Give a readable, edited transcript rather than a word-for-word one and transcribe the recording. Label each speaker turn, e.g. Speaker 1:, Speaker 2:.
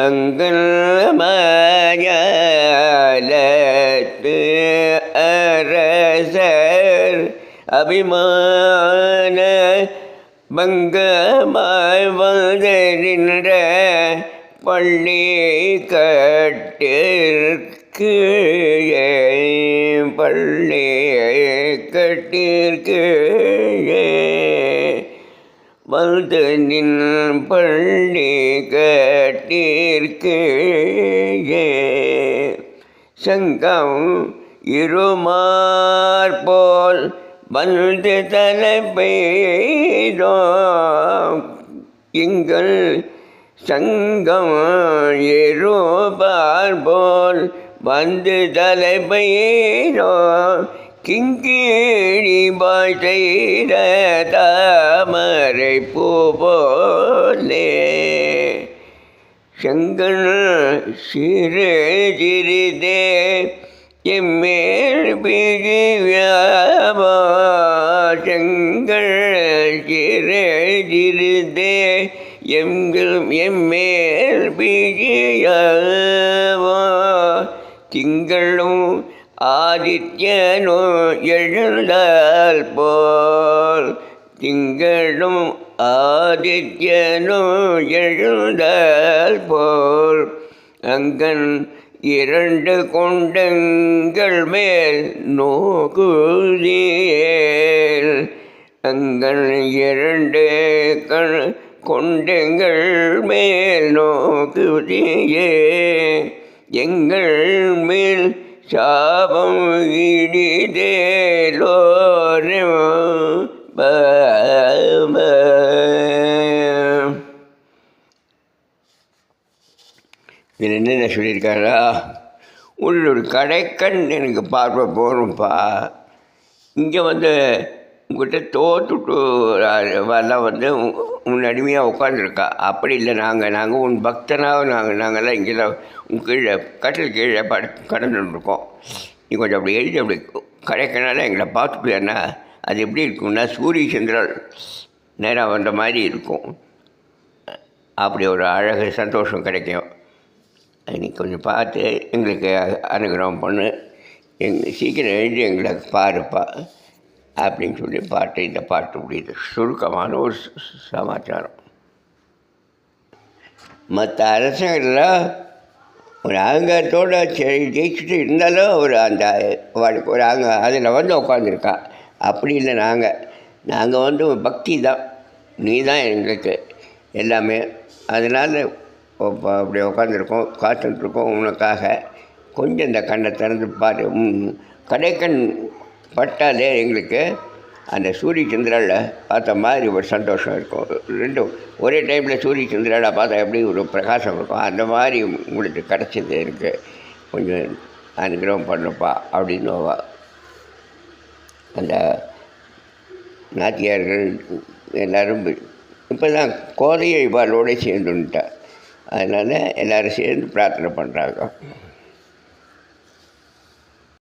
Speaker 1: Uncle மாயாலத்து அரசர் அபிமான பங்கமாய் வந்து நின்ற பள்ளி கட்டிற்கு பள்ளி கட்டிற்கு வந்து நின் பள்ளி கட்டிற்கு சங்கம் இருமார் போல் வந்து தலை பெய்தோ எங்கள் சங்கம் இருபார் போல் வந்து தலை பெய்தோ கிங்கிணி பாய் செய்த தாமரை பூ போலே சங்கன் சிறு சிறிதே எம்மேல் பிரியாவோ செங்கல் சிறு சிறிதே எம்மேல் பிரியாவோ திங்களும் ஆதித்யனோ எழுந்தால் போல் திங்களும் ஆதித்யனோ எழுந்தால் போல் அங்கன் இரண்டு கொண்டங்கள் மேல் நோக்குதியேல் அங்கன் இரண்டு கொண்டங்கள் மேல் நோக்குதியே எங்கள் மேல் சாபம் இடிதேலோரும் இதில் என்னென்ன சொல்லியிருக்காரா, உள்ளொரு கடைக்கண் எனக்கு பார்வை போகணும்ப்பா, இங்கே வந்து உங்கள்கிட்ட தோத்துட்டு வரலாம் வந்து உன் அடிமையாக உட்காந்துருக்கா. அப்படி இல்லை, நாங்கள் உன் பக்தனாக நாங்கள்லாம் இங்கே தான் உன் கீழே கட்டில் கீழே கடந்துருக்கோம். நீ கொஞ்சம் அப்படி எழுதி அப்படி கடைக்கனால எங்களை பார்த்துட்டேன்னா அது எப்படி இருக்கும்னா சூரிய சந்திரன் நேராக வந்த மாதிரி இருக்கும். அப்படி ஒரு அழகு சந்தோஷம் கிடைக்கும். நீ கொஞ்சம் பார்த்து எங்களுக்கு அனுகிரகம் பண்ணு, சீக்கிரம் எழுதி எங்களை பாருப்பா அப்படின்னு சொல்லி இந்த பாட்டு முடியுது. சுருக்கமான ஒரு சமாச்சாரம். மற்ற அரசங்கள்லாம் ஒரு அகங்காரத்தோடு ஜெயிச்சுட்டு இருந்தாலும் ஒரு அதில் வந்து உட்காந்துருக்கா. அப்படி இல்லை, நாங்கள் வந்து பக்தி தான், நீ தான் எங்களுக்கு எல்லாமே. அதனால் அப்படி உட்காந்துருக்கோம், காத்துட்ருக்கோம் உனக்காக. கொஞ்சம் இந்த கண்ணை திறந்து பாரு. கடைக்கண் பட்டாலே எங்களுக்கு அந்த சூரிய சந்திராவில் பார்த்த மாதிரி ஒரு சந்தோஷம் இருக்கும். ரெண்டும் ஒரே டைமில் சூரிய சந்திராவில் பார்த்தா எப்படி ஒரு பிரகாசம் இருக்கும், அந்த மாதிரி உங்களுக்கு கிடச்சிது இருக்குது. கொஞ்சம் அனுகிரகம் பண்ணுப்பா அப்படின்னு அந்த நாத்தியார்கள் எல்லோரும் இப்போ தான் கோதையை இவாளோடு சேர்ந்துட்டா. அதனால் எல்லோரும் சேர்ந்து பிரார்த்தனை பண்ணுறாங்க.